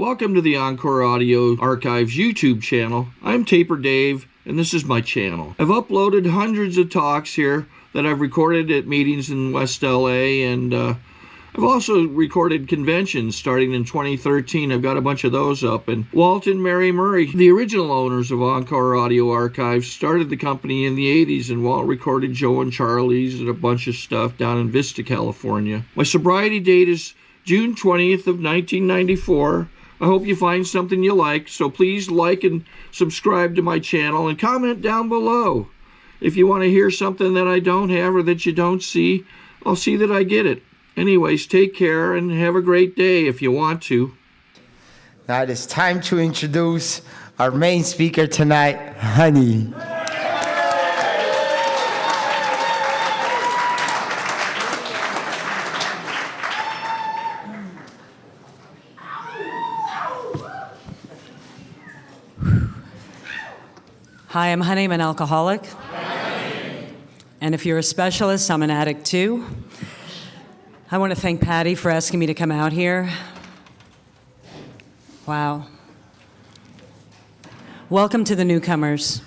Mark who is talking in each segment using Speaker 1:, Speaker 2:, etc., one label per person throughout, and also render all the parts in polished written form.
Speaker 1: Welcome to the Encore Audio Archives YouTube channel. I'm Taper Dave, and this is my channel. I've uploaded hundreds of talks here that I've recorded at meetings in West LA, and I've also recorded conventions starting in 2013. I've got a bunch of those up. And Walt and Mary Murray, the original owners of Encore Audio Archives, started the company in the 80s, and Walt recorded Joe and Charlie's and a bunch of stuff down in Vista, California. My sobriety date is June 20th of 1994. I hope you find something you like, so please like and subscribe to my channel and comment down below. If you want to hear something that I don't have or that you don't see, I'll see that I get it. Anyways, take care and have a great day if you want to.
Speaker 2: Now it is time to introduce our main speaker tonight, Honey.
Speaker 3: Hi, I'm Honey. I'm an alcoholic. And if you're a specialist, I'm an addict too. I want to thank Patty for asking me to come out here. Wow. Welcome to the newcomers.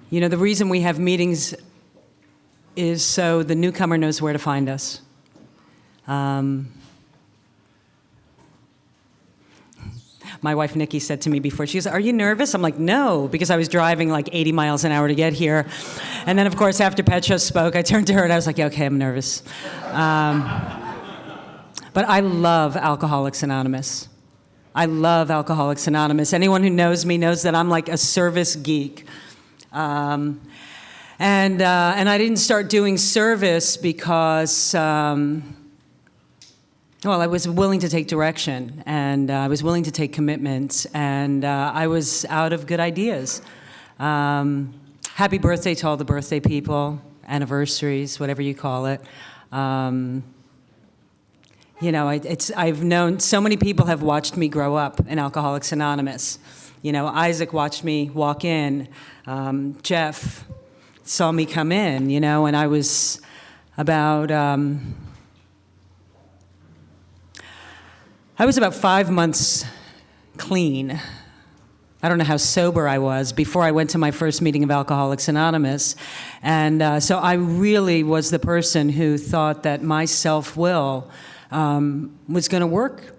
Speaker 3: You know, the reason we have meetings is so the newcomer knows where to find us. My wife, Nikki, said to me before, she goes, "Are you nervous?" I'm like, "No," because I was driving like 80 miles an hour to get here. And then, of course, after Petra spoke, I turned to her and I was like, yeah, okay, I'm nervous. But I love Alcoholics Anonymous. I love Alcoholics Anonymous. Anyone who knows me knows that I'm like a service geek. And I didn't start doing service because, well, I was willing to take direction, and I was willing to take commitments, and I was out of good ideas. Happy birthday to all the birthday people, anniversaries, whatever you call it. You know, I've known so many people have watched me grow up in Alcoholics Anonymous. You know, Isaac watched me walk in. Jeff saw me come in, you know, and I was about 5 months clean. I don't know how sober I was before I went to my first meeting of Alcoholics Anonymous. And so I really was the person who thought that my self-will was going to work.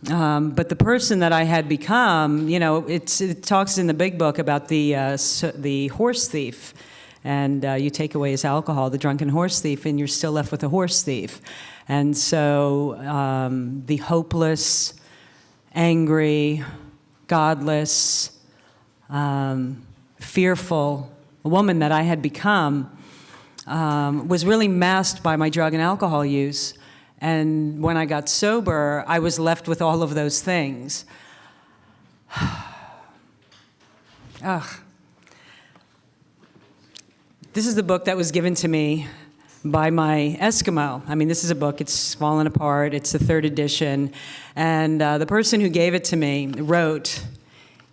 Speaker 3: But the person that I had become, you know, it talks in the big book about the horse thief. And you take away his alcohol, the drunken horse thief, and you're still left with a horse thief. And so the hopeless, angry, godless, fearful woman that I had become was really masked by my drug and alcohol use. And when I got sober, I was left with all of those things. Ugh. This is the book that was given to me by my Eskimo. I mean, this is a book, it's fallen apart, it's the 3rd edition, and the person who gave it to me wrote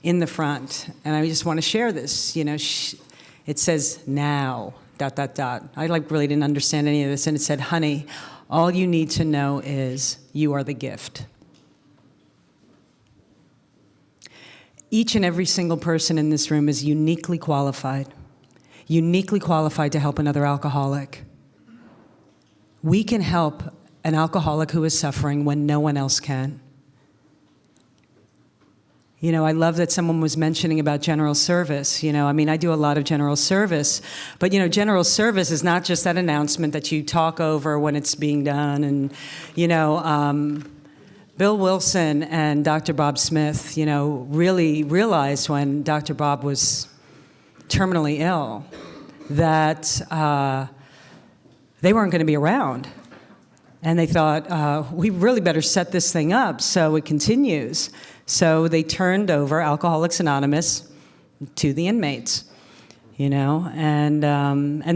Speaker 3: in the front, and I just want to share this, you know, it says, "Now, ... I really didn't understand any of this, and it said, "Honey, all you need to know is you are the gift." Each and every single person in this room is uniquely qualified to help another alcoholic. We can help an alcoholic who is suffering when no one else can. You know, I love that someone was mentioning about general service. You know, I mean, I do a lot of general service, but you know, general service is not just that announcement that you talk over when it's being done. And, you know, Bill Wilson and Dr. Bob Smith, you know, really realized when Dr. Bob was terminally ill that they weren't going to be around. And they thought, we really better set this thing up so it continues. So they turned over Alcoholics Anonymous to the inmates, you know. And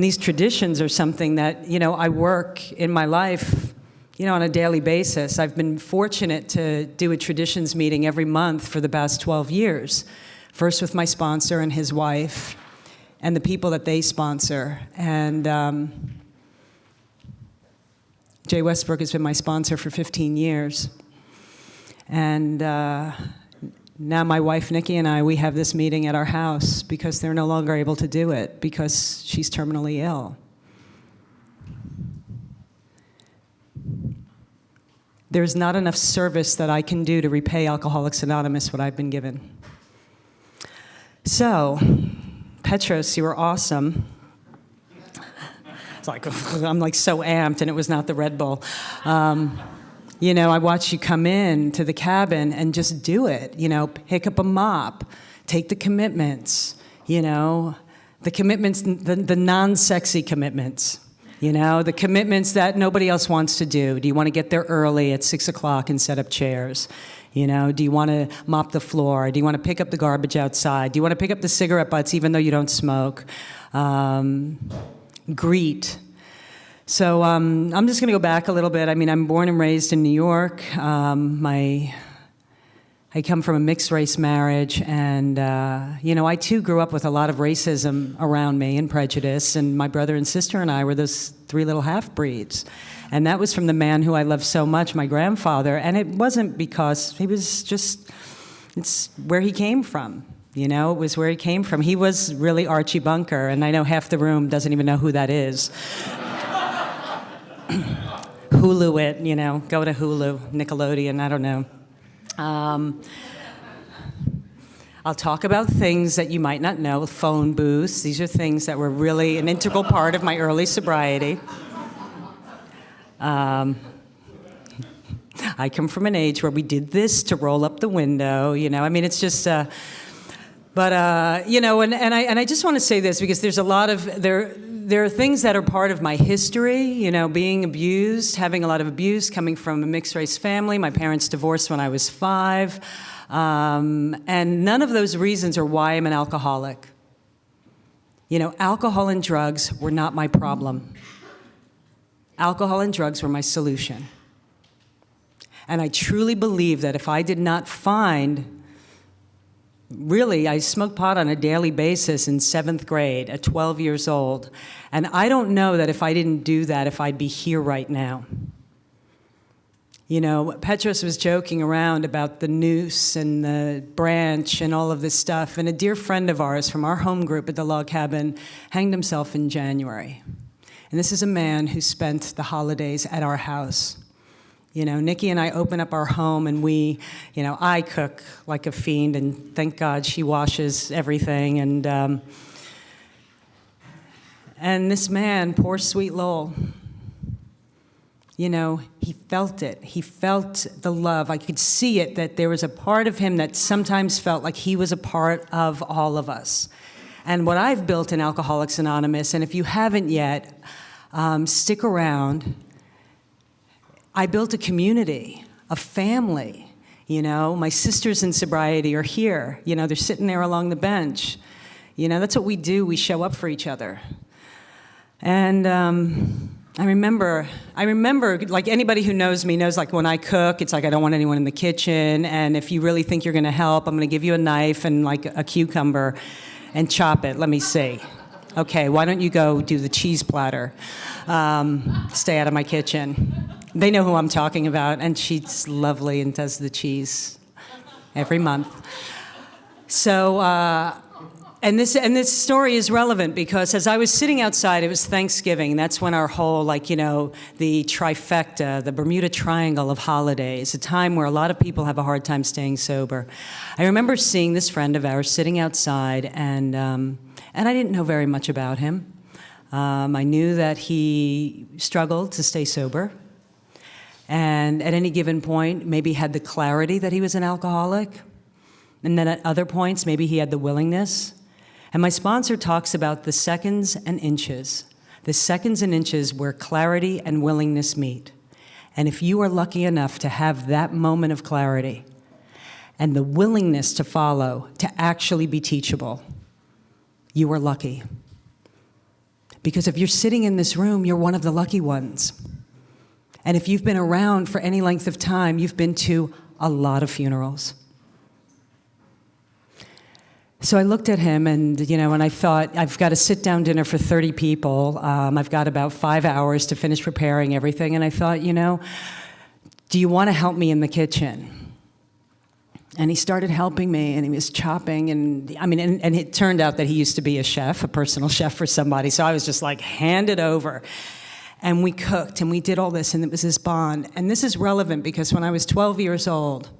Speaker 3: these traditions are something that, you know, I work in my life, you know, on a daily basis. I've been fortunate to do a traditions meeting every month for the past 12 years. First with my sponsor and his wife, and the people that they sponsor. And Jay Westbrook has been my sponsor for 15 years. And now my wife, Nikki, and I, we have this meeting at our house because they're no longer able to do it because she's terminally ill. There's not enough service that I can do to repay Alcoholics Anonymous what I've been given. So, Petros, you were awesome. It's like, I'm like so amped, and it was not the Red Bull. You know, I watched you come in to the cabin and just do it. You know, pick up a mop, take the commitments, you know, the commitments, the non-sexy commitments. You know, the commitments that nobody else wants to do. Do you want to get there early at 6 o'clock and set up chairs? You know, do you want to mop the floor? Do you want to pick up the garbage outside? Do you want to pick up the cigarette butts even though you don't smoke? Greet. So I'm just going to go back a little bit. I mean, I'm born and raised in New York. I come from a mixed-race marriage, and, you know, I, too, grew up with a lot of racism around me and prejudice, and my brother and sister and I were those three little half-breeds. And that was from the man who I loved so much, my grandfather, and it wasn't because he was just, it's where he came from. You know, it was where he came from. He was really Archie Bunker, and I know half the room doesn't even know who that is. Hulu it, you know, go to Hulu, Nickelodeon, I don't know. I'll talk about things that you might not know, phone booths. These are things that were really an integral part of my early sobriety. I come from an age where we did this to roll up the window, you know. I mean, it's just, you know, and I just want to say this because there's a lot of, there are things that are part of my history, you know, being abused, having a lot of abuse, coming from a mixed-race family. My parents divorced when I was 5. And none of those reasons are why I'm an alcoholic. You know, alcohol and drugs were not my problem. Alcohol and drugs were my solution. And I truly believe that if I did not find, really, I smoked pot on a daily basis in 7th grade at 12 years old. And I don't know that if I didn't do that, if I'd be here right now. You know, Petros was joking around about the noose and the branch and all of this stuff. And a dear friend of ours from our home group at the log cabin hanged himself in January. And this is a man who spent the holidays at our house. You know, Nikki and I open up our home and we, you know, I cook like a fiend, and thank God she washes everything. And this man, poor sweet Lowell, you know, he felt it. He felt the love. I could see it, that there was a part of him that sometimes felt like he was a part of all of us. And what I've built in Alcoholics Anonymous, and if you haven't yet, stick around. I built a community, a family. You know, my sisters in sobriety are here. You know, they're sitting there along the bench. You know, that's what we do. We show up for each other. And I remember, like anybody who knows me knows, like when I cook, it's like I don't want anyone in the kitchen. And if you really think you're going to help, I'm going to give you a knife and like a cucumber and chop it. Let me see. Okay, why don't you go do the cheese platter? Stay out of my kitchen. They know who I'm talking about, and she's lovely and does the cheese every month. So, and this story is relevant because as I was sitting outside, it was Thanksgiving. That's when our whole, like, you know, the trifecta, the Bermuda Triangle of holidays, a time where a lot of people have a hard time staying sober. I remember seeing this friend of ours sitting outside, and I didn't know very much about him. I knew that he struggled to stay sober. And at any given point, maybe had the clarity that he was an alcoholic. And then at other points, maybe he had the willingness. And my sponsor talks about the seconds and inches where clarity and willingness meet. And if you are lucky enough to have that moment of clarity and the willingness to follow, to actually be teachable, you are lucky. Because if you're sitting in this room, you're one of the lucky ones. And if you've been around for any length of time, you've been to a lot of funerals. So I looked at him and, and I thought, I've got a sit-down dinner for 30 people. I've got about 5 hours to finish preparing everything. And I thought, do you want to help me in the kitchen? And he started helping me, and he was chopping, and it turned out that he used to be a chef, a personal chef for somebody. So I was just like, hand it over. And we cooked, and we did all this, and it was this bond. And this is relevant because when I was 12 years old,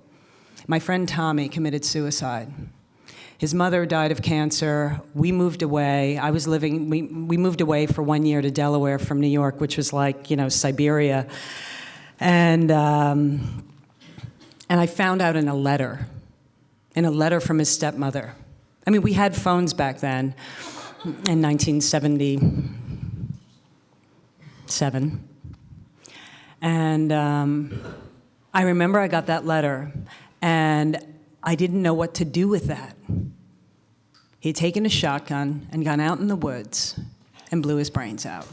Speaker 3: my friend Tommy committed suicide. His mother died of cancer. We moved away. We moved away for 1 year to Delaware from New York, which was like, Siberia. And I found out in a letter from his stepmother. I mean, we had phones back then in 1977. And I remember I got that letter, and I didn't know what to do with that. He'd taken a shotgun and gone out in the woods and blew his brains out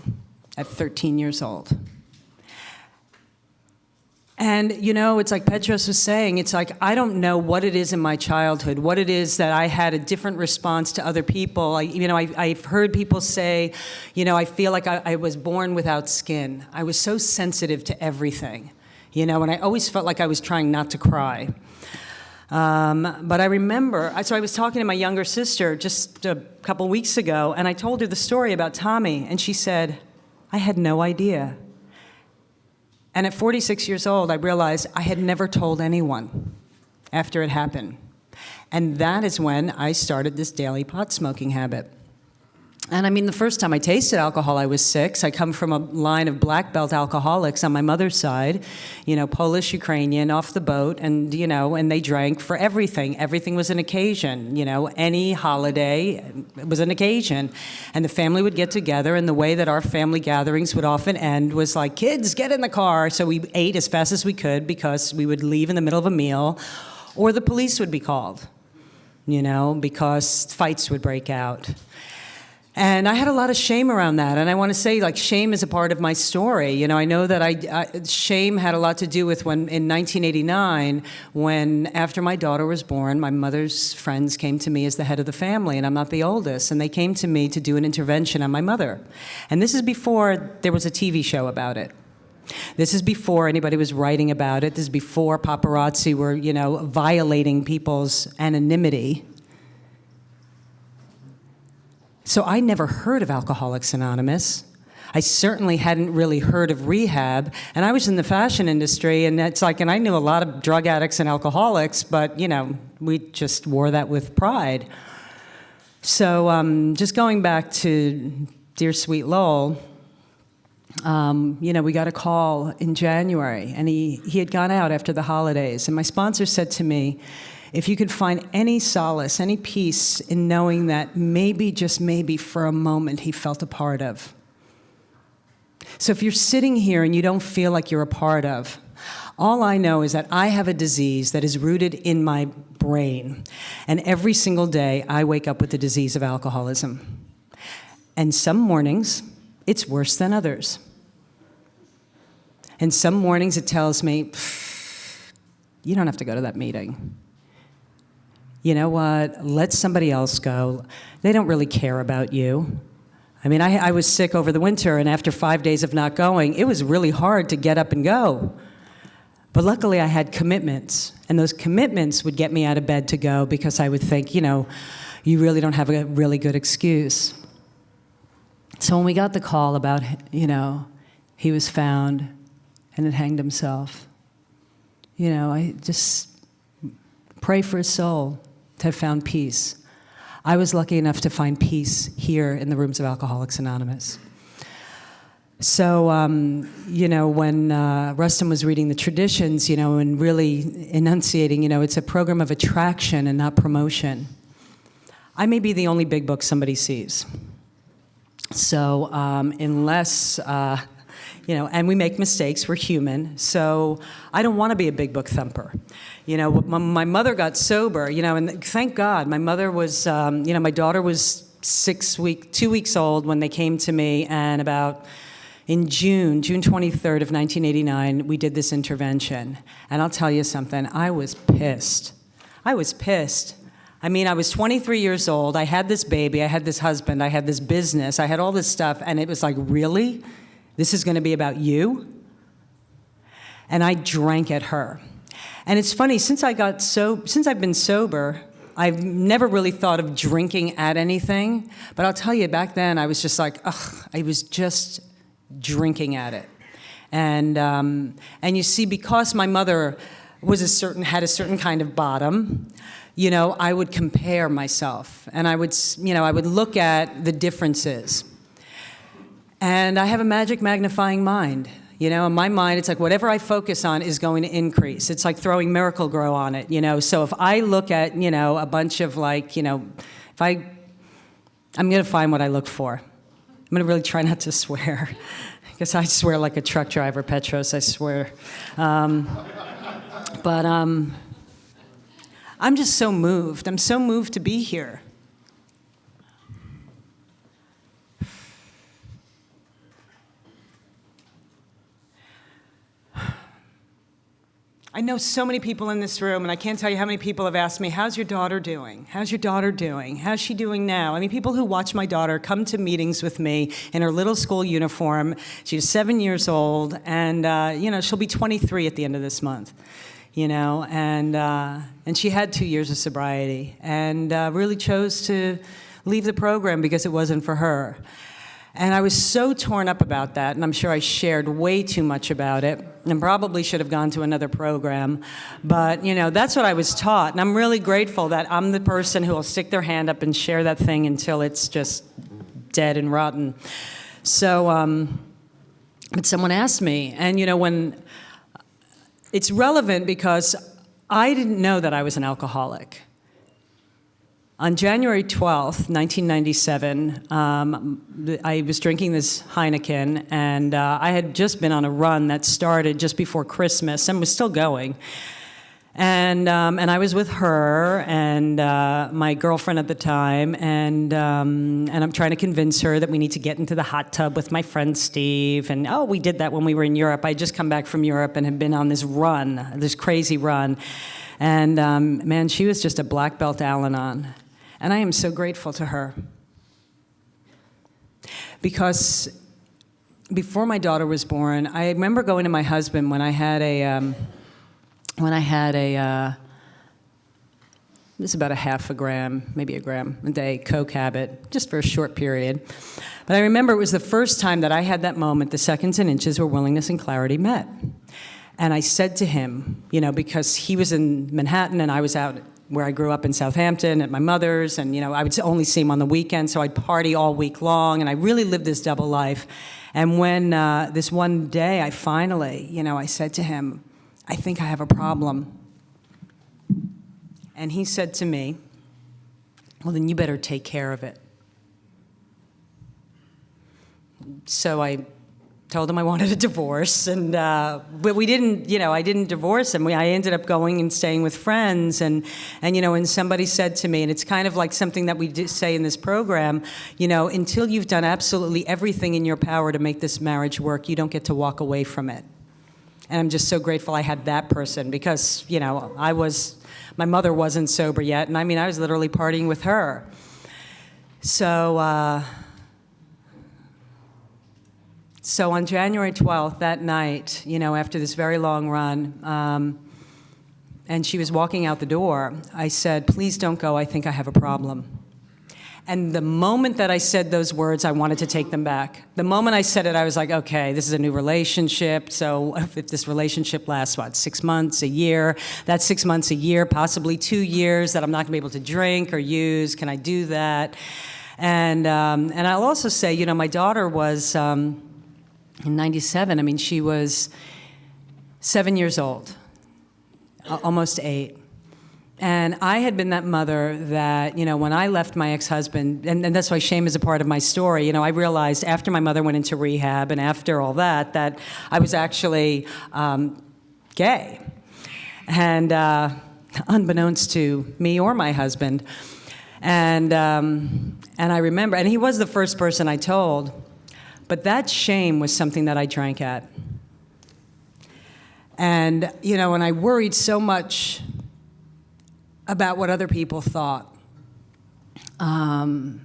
Speaker 3: at 13 years old. And, it's like Petros was saying, it's like, I don't know what it is in my childhood, what it is that I had a different response to other people. I've heard people say, I feel like I was born without skin. I was so sensitive to everything, and I always felt like I was trying not to cry. But I remember, so I was talking to my younger sister just a couple weeks ago, and I told her the story about Tommy, and she said, I had no idea. And at 46 years old, I realized I had never told anyone after it happened. And that is when I started this daily pot smoking habit. And the first time I tasted alcohol, I was 6. I come from a line of black belt alcoholics on my mother's side, Polish, Ukrainian, off the boat, and, and they drank for everything. Everything was an occasion, any holiday was an occasion. And the family would get together, and the way that our family gatherings would often end was like, kids, get in the car. So we ate as fast as we could because we would leave in the middle of a meal, or the police would be called, because fights would break out. And I had a lot of shame around that. And I want to say, shame is a part of my story. I know that shame had a lot to do with when, in 1989, when after my daughter was born, my mother's friends came to me as the head of the family, and I'm not the oldest. And they came to me to do an intervention on my mother. And this is before there was a TV show about it. This is before anybody was writing about it. This is before paparazzi were, violating people's anonymity. So I never heard of Alcoholics Anonymous. I certainly hadn't really heard of rehab. And I was in the fashion industry, and and I knew a lot of drug addicts and alcoholics, but, we just wore that with pride. So just going back to Dear Sweet Lowell, we got a call in January, and he had gone out after the holidays. And my sponsor said to me, if you could find any solace, any peace in knowing that maybe, just maybe, for a moment, he felt a part of. So if you're sitting here and you don't feel like you're a part of, all I know is that I have a disease that is rooted in my brain. And every single day, I wake up with the disease of alcoholism. And some mornings, it's worse than others. And some mornings, it tells me, you don't have to go to that meeting. You know what, let somebody else go. They don't really care about you. I was sick over the winter, and after 5 days of not going, it was really hard to get up and go. But luckily, I had commitments, and those commitments would get me out of bed to go because I would think, you really don't have a really good excuse. So when we got the call about, he was found and had hanged himself, I just pray for his soul to have found peace. I was lucky enough to find peace here in the rooms of Alcoholics Anonymous. So, when Rustin was reading the traditions, and really enunciating, it's a program of attraction and not promotion. I may be the only big book somebody sees. So, unless, and we make mistakes, we're human, so I don't want to be a big book thumper. My mother got sober, and thank God, my mother was, my daughter was 2 weeks old when they came to me, and about in June 23rd of 1989, we did this intervention. And I'll tell you something, I was pissed. I mean, I was 23 years old. I had this baby. I had this husband. I had this business. I had all this stuff. And it was like, really? This is going to be about you? And I drank at her. And it's funny, since I've been sober, I've never really thought of drinking at anything. But I'll tell you, back then, I was just like, ugh, I was just drinking at it. And you see, because my mother had a certain kind of bottom, you know, I would compare myself, and I would look at the differences. And I have a magic magnifying mind. You know, in my mind, it's like whatever I focus on is going to increase. It's like throwing Miracle Grow on it, you know. So if I look at, you know, a bunch of like, you know, I'm going to find what I look for. I'm going to really try not to swear. I guess I swear like a truck driver, Petros, I swear. But I'm just so moved. I'm so moved to be here. I know so many people in this room, and I can't tell you how many people have asked me, how's your daughter doing? How's your daughter doing? How's she doing now? I mean, people who watch my daughter come to meetings with me in her little school uniform. She's 7 years old, and, you know, she'll be 23 at the end of this month, you know, and she had 2 years of sobriety and really chose to leave the program because it wasn't for her. And I was so torn up about that, and I'm sure I shared way too much about it, and probably should have gone to another program. But, you know, that's what I was taught, and I'm really grateful that I'm the person who will stick their hand up and share that thing until it's just dead and rotten. So, but someone asked me, and, you know, when it's relevant because I didn't know that I was an alcoholic. On January 12th, 1997, I was drinking this Heineken, and I had just been on a run that started just before Christmas and was still going. And I was with her and my girlfriend at the time, and I'm trying to convince her that we need to get into the hot tub with my friend Steve. And we did that when we were in Europe. I had just come back from Europe and had been on this run, this crazy run. And man, she was just a black belt Al-Anon. And I am so grateful to her. Because before my daughter was born, I remember going to my husband when I had this is about a half a gram, maybe a gram a day, coke habit, just for a short period. But I remember it was the first time that I had that moment, the seconds and inches where willingness and clarity met. And I said to him, you know, because he was in Manhattan and I was out where I grew up in Southampton at my mother's, and, you know, I would only see him on the weekend, so I'd party all week long, and I really lived this double life. And when this one day I finally, you know, I said to him, I think I have a problem. And he said to me, well, then you better take care of it. So I told him I wanted a divorce, and but we didn't, you know, I didn't divorce him. I ended up going and staying with friends, and you know, and somebody said to me, and it's kind of like something that we say in this program, you know, until you've done absolutely everything in your power to make this marriage work, you don't get to walk away from it. And I'm just so grateful I had that person because, you know, my mother wasn't sober yet, and I mean, I was literally partying with her. So on January 12th, that night, you know, after this very long run, and she was walking out the door, I said, please don't go, I think I have a problem. And the moment that I said those words, I wanted to take them back. The moment I said it, I was like, okay, this is a new relationship, so if this relationship lasts, 6 months, a year, that's 6 months, a year, possibly 2 years that I'm not gonna be able to drink or use, can I do that? And I'll also say, you know, my daughter was, in 97, I mean, she was 7 years old, almost 8. And I had been that mother that, you know, when I left my ex-husband, and that's why shame is a part of my story, you know, I realized after my mother went into rehab and after all that I was actually gay. And unbeknownst to me or my husband. And I remember, and he was the first person I told, but that shame was something that I drank at. And, you know, and I worried so much about what other people thought. And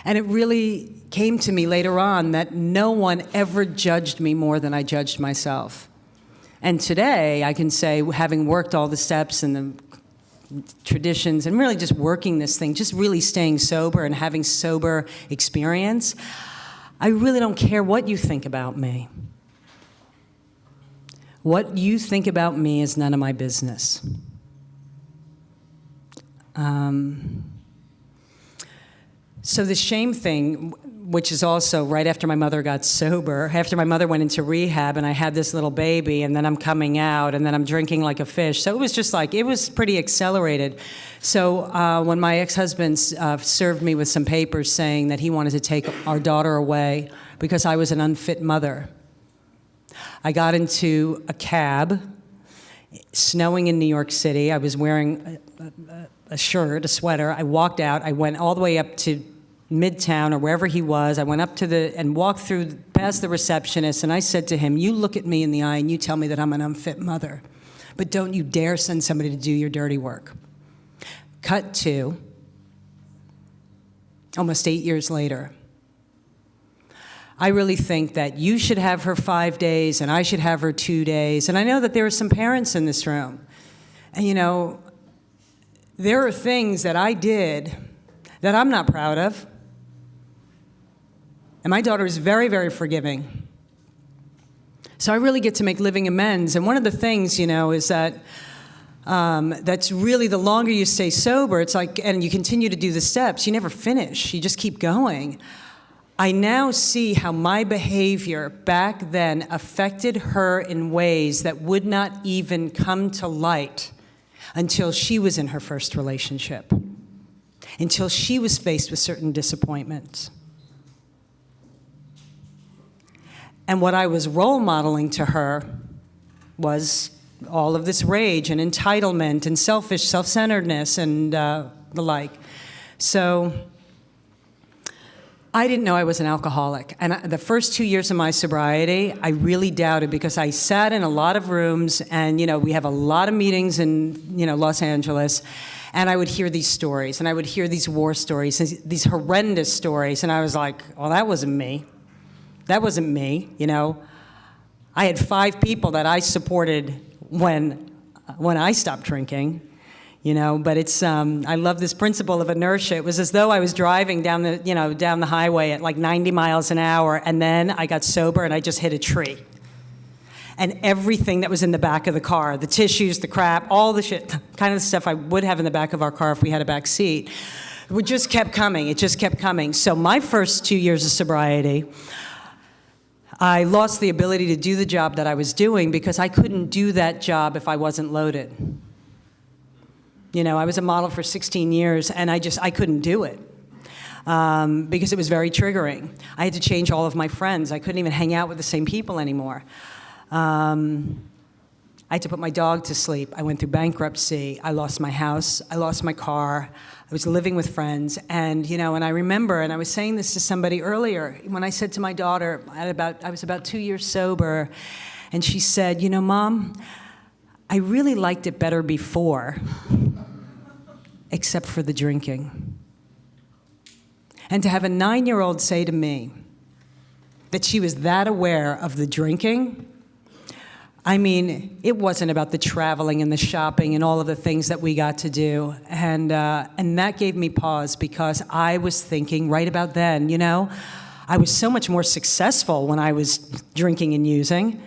Speaker 3: it really came to me later on that no one ever judged me more than I judged myself. And today, I can say, having worked all the steps and the traditions and really just working this thing, just really staying sober and having sober experience, I really don't care what you think about me. What you think about me is none of my business. So the shame thing, which is also right after my mother got sober, after my mother went into rehab and I had this little baby and then I'm coming out and then I'm drinking like a fish. So it was just like, it was pretty accelerated. So when my ex-husband served me with some papers saying that he wanted to take our daughter away because I was an unfit mother, I got into a cab, snowing in New York City. I was wearing a shirt, a sweater. I walked out. I went all the way up to Midtown or wherever he was. I went up to and walked through past the receptionist, and I said to him, you look at me in the eye and you tell me that I'm an unfit mother, but don't you dare send somebody to do your dirty work. Cut to almost 8 years later. I really think that you should have her 5 days and I should have her 2 days. And I know that there are some parents in this room. And you know, there are things that I did that I'm not proud of. And my daughter is very, very forgiving. So I really get to make living amends. And one of the things, you know, is that that's really the longer you stay sober, it's like, and you continue to do the steps, you never finish. You just keep going. I now see how my behavior back then affected her in ways that would not even come to light until she was in her first relationship, until she was faced with certain disappointments. And what I was role modeling to her was all of this rage and entitlement and selfish self-centeredness and the like. So I didn't know I was an alcoholic. And the first 2 years of my sobriety, I really doubted because I sat in a lot of rooms and, you know, we have a lot of meetings in, you know, Los Angeles. And I would hear these stories and I would hear these war stories, these horrendous stories. And I was like, well, that wasn't me. That wasn't me, you know. I had 5 people that I supported when I stopped drinking. You know, but it's, I love this principle of inertia. It was as though I was driving down the highway at like 90 miles an hour, and then I got sober and I just hit a tree. And everything that was in the back of the car, the tissues, the crap, all the shit, kind of the stuff I would have in the back of our car if we had a back seat, it just kept coming. It just kept coming. So my first 2 years of sobriety, I lost the ability to do the job that I was doing because I couldn't do that job if I wasn't loaded. You know, I was a model for 16 years, and I couldn't do it because it was very triggering. I had to change all of my friends. I couldn't even hang out with the same people anymore. I had to put my dog to sleep. I went through bankruptcy. I lost my house. I lost my car. I was living with friends. And, you know, and I remember, and I was saying this to somebody earlier, when I said to my daughter, I was about 2 years sober, and she said, you know, Mom, I really liked it better before, except for the drinking. And to have a 9-year-old say to me that she was that aware of the drinking, I mean, it wasn't about the traveling and the shopping and all of the things that we got to do. And that gave me pause because I was thinking right about then, you know, I was so much more successful when I was drinking and using,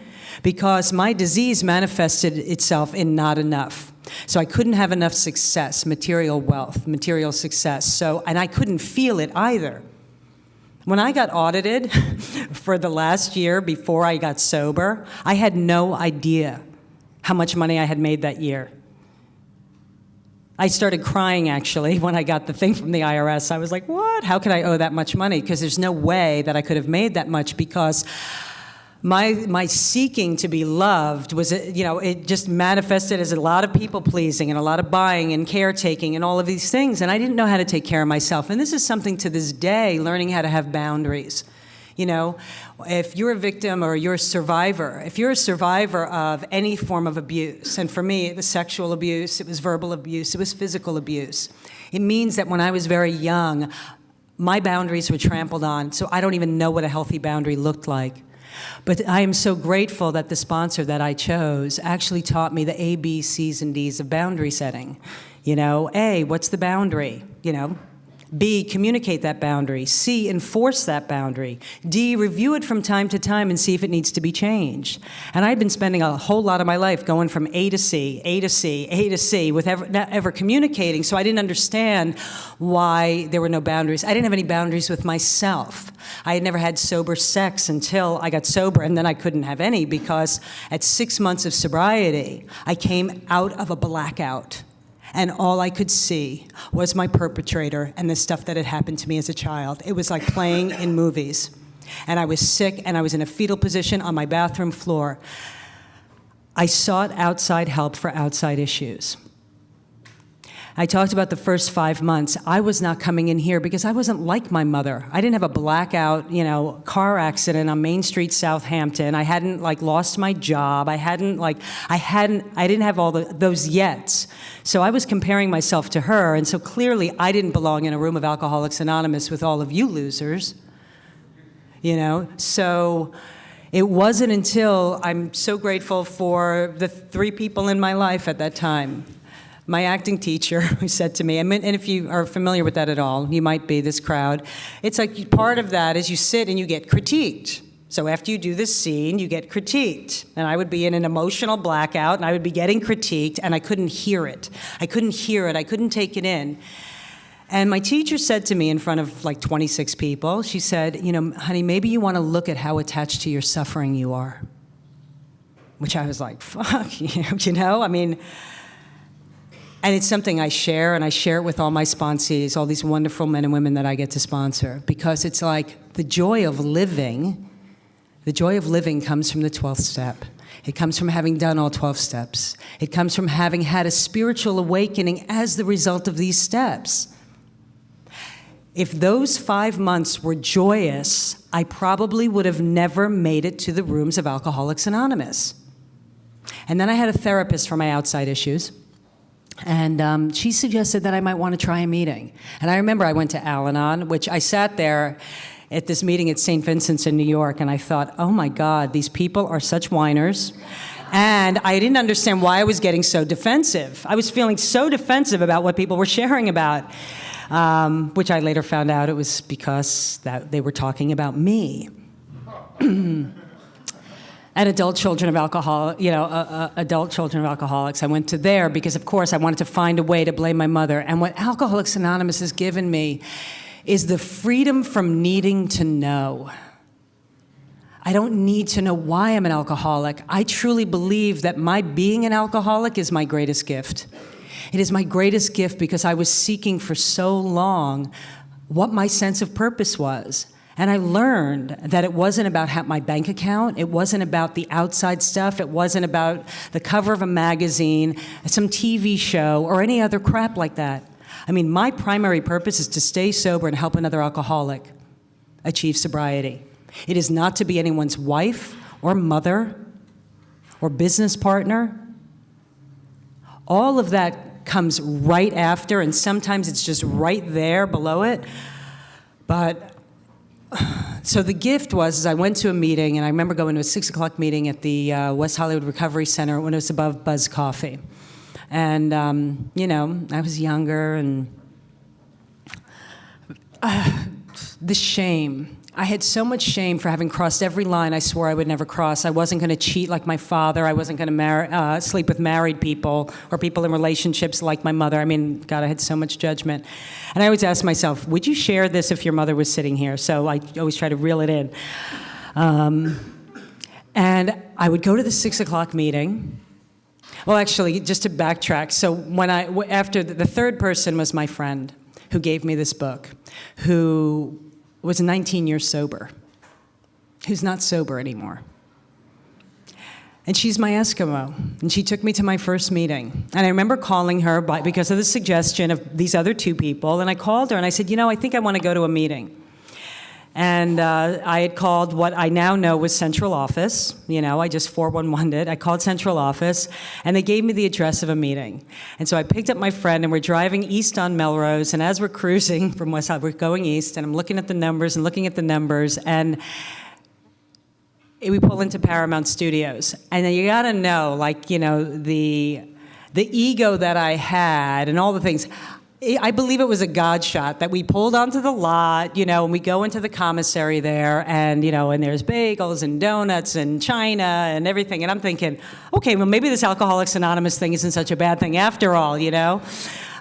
Speaker 3: because my disease manifested itself in not enough. So I couldn't have enough success, material wealth, material success. So, and I couldn't feel it either. When I got audited for the last year before I got sober, I had no idea how much money I had made that year. I started crying, actually, when I got the thing from the IRS. I was like, what? How could I owe that much money? Because there's no way that I could have made that much, because my seeking to be loved was, you know, it just manifested as a lot of people pleasing and a lot of buying and caretaking and all of these things. And I didn't know how to take care of myself. And this is something to this day, learning how to have boundaries. You know, if you're a victim or you're a survivor, if you're a survivor of any form of abuse, and for me, it was sexual abuse, it was verbal abuse, it was physical abuse, it means that when I was very young, my boundaries were trampled on, so I don't even know what a healthy boundary looked like. But I am so grateful that the sponsor that I chose actually taught me the A, B, C's, and D's of boundary setting. You know, A, what's the boundary? You know, B, communicate that boundary. C, enforce that boundary. D, review it from time to time and see if it needs to be changed. And I'd been spending a whole lot of my life going from A to C, A to C, A to C, not ever communicating, so I didn't understand why there were no boundaries. I didn't have any boundaries with myself. I had never had sober sex until I got sober, and then I couldn't have any because at 6 months of sobriety, I came out of a blackout. And all I could see was my perpetrator and the stuff that had happened to me as a child. It was like playing in movies. And I was sick, and I was in a fetal position on my bathroom floor. I sought outside help for outside issues. I talked about the first 5 months. I was not coming in here because I wasn't like my mother. I didn't have a blackout, you know, car accident on Main Street, Southampton. I hadn't lost my job. I didn't have all those yets. So I was comparing myself to her, and so clearly I didn't belong in a room of Alcoholics Anonymous with all of you losers. You know, so it wasn't until I'm so grateful for the 3 people in my life at that time. My acting teacher, who said to me, and if you are familiar with that at all, you might be, this crowd, it's like part of that is you sit and you get critiqued. So after you do this scene, you get critiqued. And I would be in an emotional blackout, and I would be getting critiqued, and I couldn't hear it. I couldn't take it in. And my teacher said to me in front of like 26 people, she said, you know, honey, maybe you want to look at how attached to your suffering you are. Which I was like, fuck, you know, I mean, and it's something I share, and I share it with all my sponsees, all these wonderful men and women that I get to sponsor, because it's like the joy of living comes from the 12th step. It comes from having done all 12 steps. It comes from having had a spiritual awakening as the result of these steps. If those 5 months were joyous, I probably would have never made it to the rooms of Alcoholics Anonymous. And then I had a therapist for my outside issues. And she suggested that I might want to try a meeting. And I remember I went to Al-Anon, which I sat there at this meeting at St. Vincent's in New York, and I thought, oh my God, these people are such whiners. And I didn't understand why I was getting so defensive. I was feeling so defensive about what people were sharing about, which I later found out it was because that they were talking about me. And adult children of alcoholics. I went to there because, of course, I wanted to find a way to blame my mother. And what Alcoholics Anonymous has given me is the freedom from needing to know. I don't need to know why I'm an alcoholic. I truly believe that my being an alcoholic is my greatest gift. It is my greatest gift because I was seeking for so long what my sense of purpose was. And I learned that it wasn't about my bank account, it wasn't about the outside stuff, it wasn't about the cover of a magazine, some TV show, or any other crap like that. I mean, my primary purpose is to stay sober and help another alcoholic achieve sobriety. It is not to be anyone's wife or mother or business partner. All of that comes right after, and sometimes it's just right there below it. But so the gift was, I went to a meeting, and I remember going to a 6 o'clock meeting at the West Hollywood Recovery Center when it was above Buzz Coffee. And, you know, I was younger, and the shame. I had so much shame for having crossed every line I swore I would never cross. I wasn't going to cheat like my father. I wasn't going to sleep with married people or people in relationships like my mother. I mean, God, I had so much judgment. And I always ask myself, would you share this if your mother was sitting here? So I always try to reel it in. And I would go to the 6 o'clock meeting. Well, actually, just to backtrack. So after the third person was my friend who gave me this book, who was 19 years sober, who's not sober anymore. And she's my Eskimo, and she took me to my first meeting. And I remember calling her because of the suggestion of these other 2 people, and I called her and I said, you know, I think I want to go to a meeting. And I had called what I now know was central office. You know, I just 411'd it. I called central office, and they gave me the address of a meeting. And so I picked up my friend, and we're driving east on Melrose, and as we're cruising from West Side, we're going east, and I'm looking at the numbers and looking at the numbers, and we pull into Paramount Studios. And then you gotta know, like, you know, the ego that I had and all the things. I believe it was a God shot that we pulled onto the lot, you know, and we go into the commissary there, and, you know, and there's bagels and donuts and china and everything. And I'm thinking, okay, well, maybe this Alcoholics Anonymous thing isn't such a bad thing after all, you know?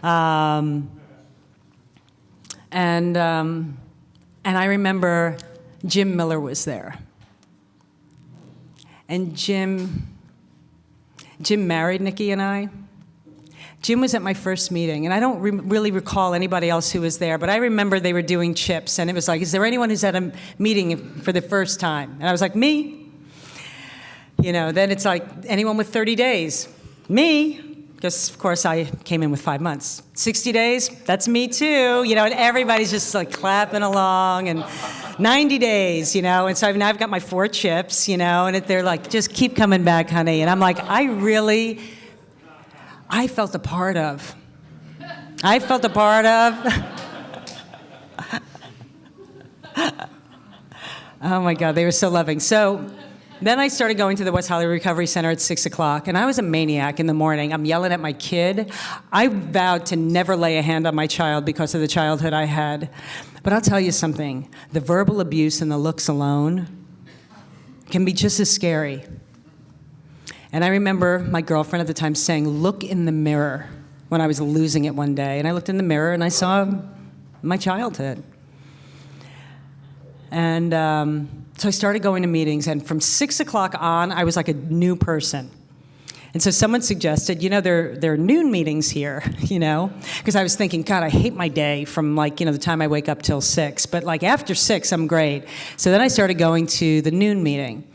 Speaker 3: And I remember Jim Miller was there. And Jim married Nikki and I. Jim was at my first meeting, and I don't really recall anybody else who was there, but I remember they were doing chips, and it was like, is there anyone who's at a meeting for the first time? And I was like, me. You know, then it's like, anyone with 30 days? Me. Because, of course, I came in with 5 months. 60 days? That's me, too. You know, and everybody's just, like, clapping along, and 90 days, you know, and so now I've got my 4 chips, you know, and they're like, just keep coming back, honey. And I'm like, I felt a part of. Oh my God, they were so loving. So then I started going to the West Hollywood Recovery Center at 6 o'clock, and I was a maniac in the morning. I'm yelling at my kid. I vowed to never lay a hand on my child because of the childhood I had. But I'll tell you something, the verbal abuse and the looks alone can be just as scary. And I remember my girlfriend at the time saying, look in the mirror, when I was losing it one day. And I looked in the mirror and I saw my childhood. And so I started going to meetings, and from 6 o'clock on, I was like a new person. And so someone suggested, you know, there are noon meetings here, you know, because I was thinking, God, I hate my day from, like, you know, the time I wake up till 6. But like after 6, I'm great. So then I started going to the noon meeting.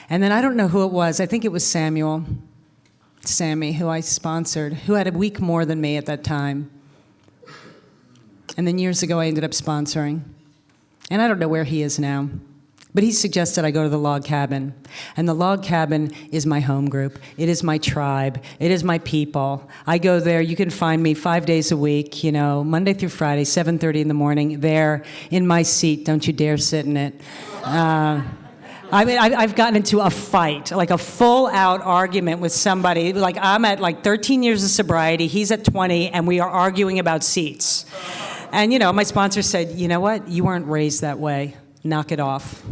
Speaker 3: And then I don't know who it was. I think it was Sammy, who I sponsored, who had a week more than me at that time. And then years ago, I ended up sponsoring. And I don't know where he is now. But he suggested I go to the log cabin. And the log cabin is my home group. It is my tribe. It is my people. I go there. You can find me 5 days a week, you know, Monday through Friday, 7:30 in the morning, there in my seat. Don't you dare sit in it. I mean, I've gotten into a fight, like a full-out argument with somebody. Like, I'm at, like, 13 years of sobriety, he's at 20, and we are arguing about seats. And, you know, my sponsor said, you know what? You weren't raised that way. Knock it off.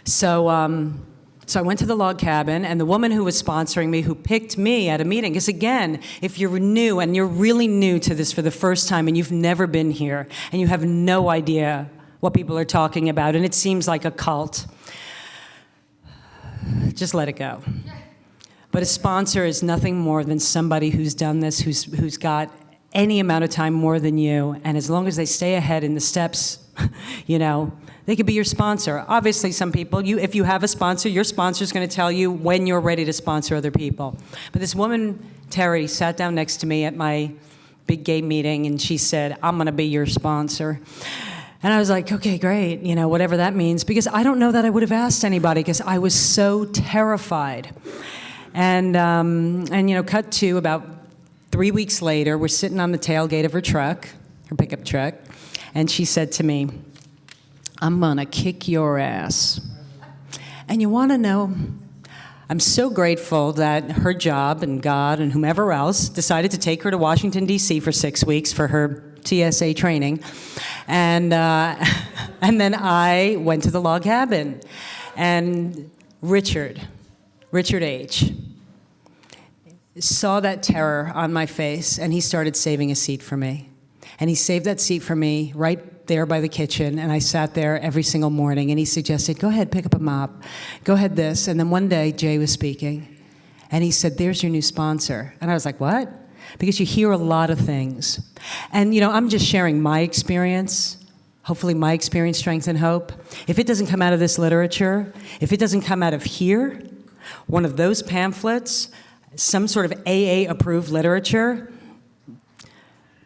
Speaker 3: So I went to the log cabin, and the woman who was sponsoring me, who picked me at a meeting, because, again, if you're new, and you're really new to this for the first time, and you've never been here, and you have no idea what people are talking about, and it seems like a cult, just let it go. But a sponsor is nothing more than somebody who's done this, who's got any amount of time more than you, and as long as they stay ahead in the steps, you know, they could be your sponsor. Obviously, some people, if you have a sponsor, your sponsor's going to tell you when you're ready to sponsor other people. But this woman, Terry, sat down next to me at my big gay meeting, and she said, I'm going to be your sponsor. And I was like, okay, great, you know, whatever that means, because I don't know that I would have asked anybody, because I was so terrified. And you know, cut to about 3 weeks later, we're sitting on the tailgate of her truck, her pickup truck, and she said to me, I'm gonna kick your ass. And you wanna know, I'm so grateful that her job and God and whomever else decided to take her to Washington, D.C. for 6 weeks for her TSA training. And then I went to the log cabin. And Richard H., saw that terror on my face, and he started saving a seat for me. And he saved that seat for me right there by the kitchen, and I sat there every single morning, and he suggested, go ahead, pick up a mop. Go ahead this. And then one day, Jay was speaking, and he said, there's your new sponsor. And I was like, what? Because you hear a lot of things. And, you know, I'm just sharing my experience, hopefully my experience, strength, and hope. If it doesn't come out of this literature, if it doesn't come out of here, one of those pamphlets, some sort of AA-approved literature,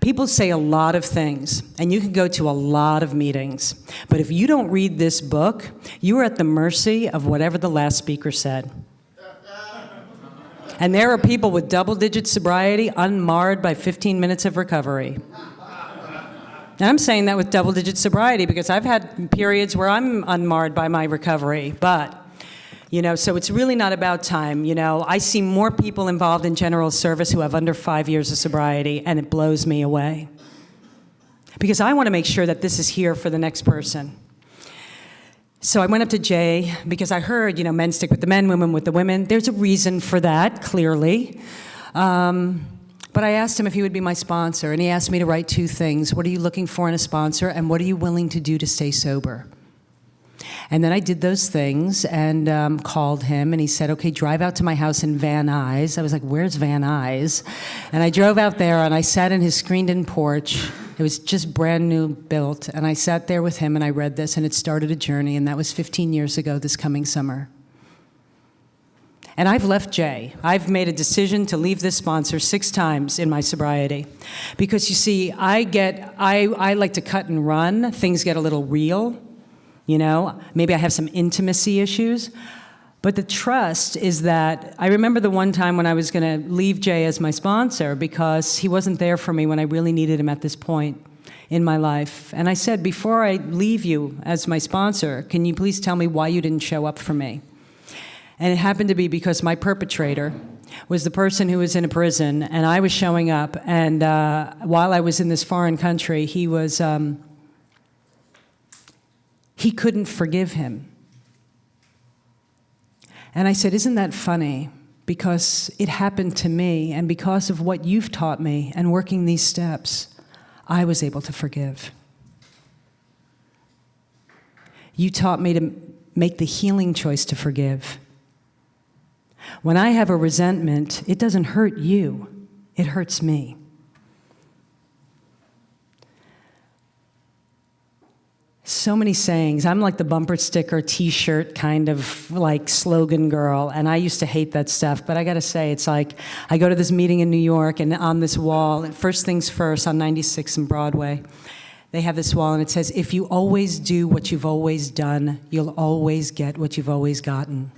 Speaker 3: People say a lot of things, and you can go to a lot of meetings. But if you don't read this book, you are at the mercy of whatever the last speaker said. And there are people with double-digit sobriety unmarred by 15 minutes of recovery. And I'm saying that with double-digit sobriety because I've had periods where I'm unmarred by my recovery. But, so it's really not about time. I see more people involved in general service who have under 5 years of sobriety, and it blows me away. Because I want to make sure that this is here for the next person. So I went up to Jay because I heard, men stick with the men, women with the women. There's a reason for that, clearly. But I asked him if he would be my sponsor, and he asked me to write 2 things. What are you looking for in a sponsor, and what are you willing to do to stay sober? And then I did those things and called him, and he said, okay, drive out to my house in Van Nuys. I was like, where's Van Nuys? And I drove out there, and I sat in his screened-in porch. It was just brand new built, and I sat there with him, and I read this, and it started a journey, and that was 15 years ago this coming summer. And I've left Jay. I've made a decision to leave this sponsor 6 times in my sobriety. Because you see, I like to cut and run. Things get a little real, Maybe I have some intimacy issues. But the trust is that, I remember the one time when I was going to leave Jay as my sponsor because he wasn't there for me when I really needed him at this point in my life. And I said, before I leave you as my sponsor, can you please tell me why you didn't show up for me? And it happened to be because my perpetrator was the person who was in a prison, and I was showing up, and while I was in this foreign country, he couldn't forgive him. And I said, isn't that funny? Because it happened to me, and because of what you've taught me and working these steps, I was able to forgive. You taught me to make the healing choice to forgive. When I have a resentment, it doesn't hurt you, it hurts me. So many sayings. I'm like the bumper sticker, t-shirt kind of like slogan girl, and I used to hate that stuff, but I gotta say, it's like, I go to this meeting in New York, and on this wall, first things first, on 96 and Broadway, they have this wall, and it says, if you always do what you've always done, you'll always get what you've always gotten.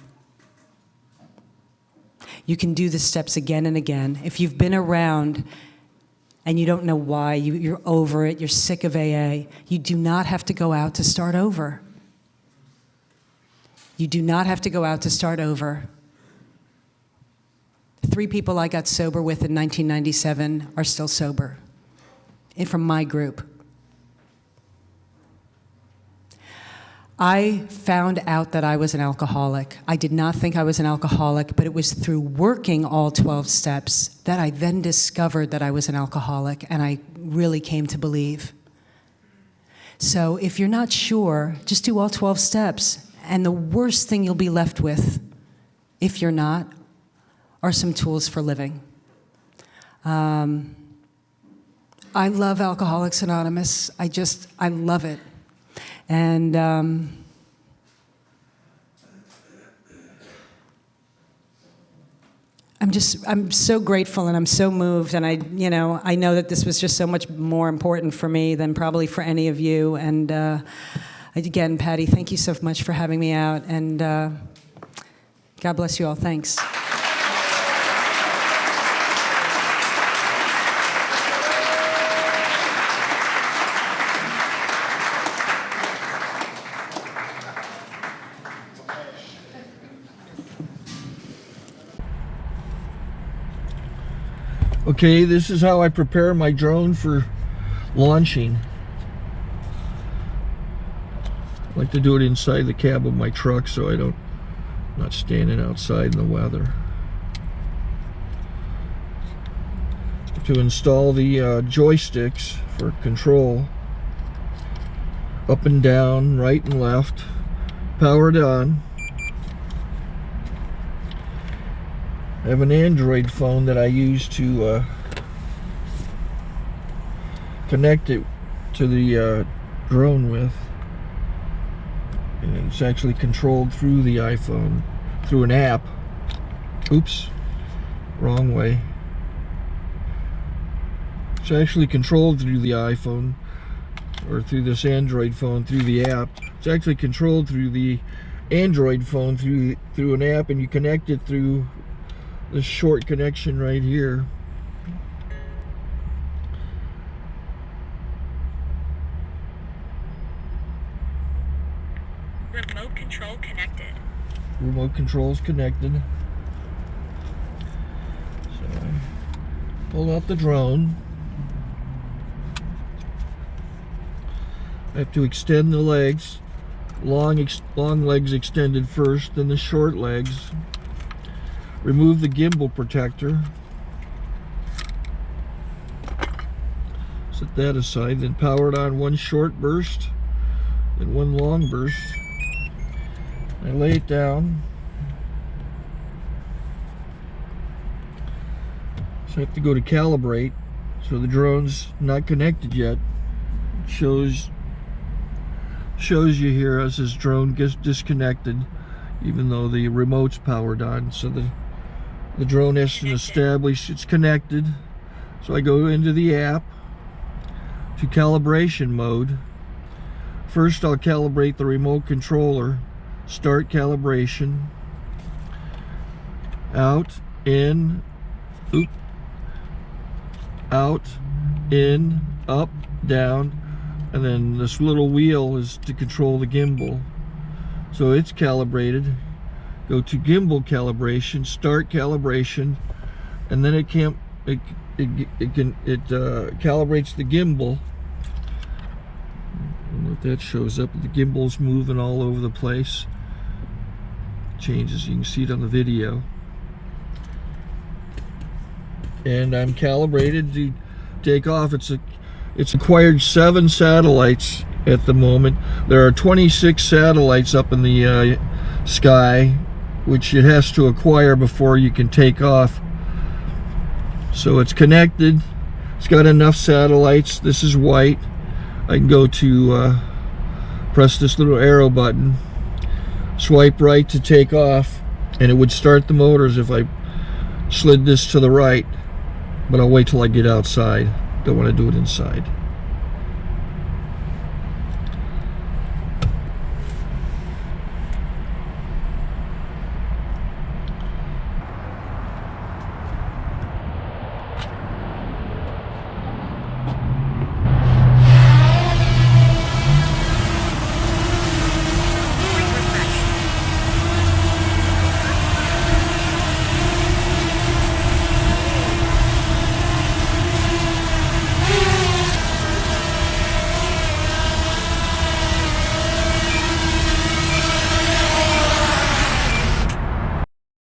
Speaker 3: You can do the steps again and again. If you've been around and you don't know why, you're over it, you're sick of AA, you do not have to go out to start over. You do not have to go out to start over. 3 people I got sober with in 1997 are still sober, and from my group. I found out that I was an alcoholic. I did not think I was an alcoholic, but it was through working all 12 steps that I then discovered that I was an alcoholic, and I really came to believe. So if you're not sure, just do all 12 steps, and the worst thing you'll be left with, if you're not, are some tools for living. I love Alcoholics Anonymous. I love it. And I'm so grateful, and I'm so moved, and I know that this was just so much more important for me than probably for any of you. And again, Patty, thank you so much for having me out, and God bless you all. Thanks.
Speaker 1: Okay, this is how I prepare my drone for launching. I like to do it inside the cab of my truck so I'm not standing outside in the weather. To install the joysticks for control, up and down, right and left, powered on. I have an Android phone that I use to connect it to the drone with. And it's actually controlled through the iPhone, through an app. Oops, wrong way. It's It's actually controlled through the iPhone, or through this Android phone, through the app. It's actually controlled through the Android phone through an app, and you connect it through this short connection right here.
Speaker 4: Remote control connected.
Speaker 1: Remote control is connected. So I pull out the drone. I have to extend the legs. Long legs extended first, then the short legs. Remove the gimbal protector. Set that aside, then power it on one short burst, then one long burst. I lay it down. So I have to go to calibrate. So the drone's not connected yet. It shows you here as this drone gets disconnected, even though the remote's powered on. So the drone has to establish it's connected. So I go into the app to calibration mode. First I'll calibrate the remote controller. Start calibration. Out, in, out, in, up, down, and then this little wheel is to control the gimbal. So it's calibrated. Go to gimbal calibration, start calibration, and then it calibrates the gimbal. I don't know if that shows up. The gimbal's moving all over the place. Changes, you can see it on the video. And I'm calibrated to take off. It's acquired 7 satellites at the moment. There are 26 satellites up in the sky, which it has to acquire before you can take off. So it's connected. It's got enough satellites. This is white. I can go to press this little arrow button, swipe right to take off, and it would start the motors if I slid this to the right, but I'll wait till I get outside. Don't want to do it inside.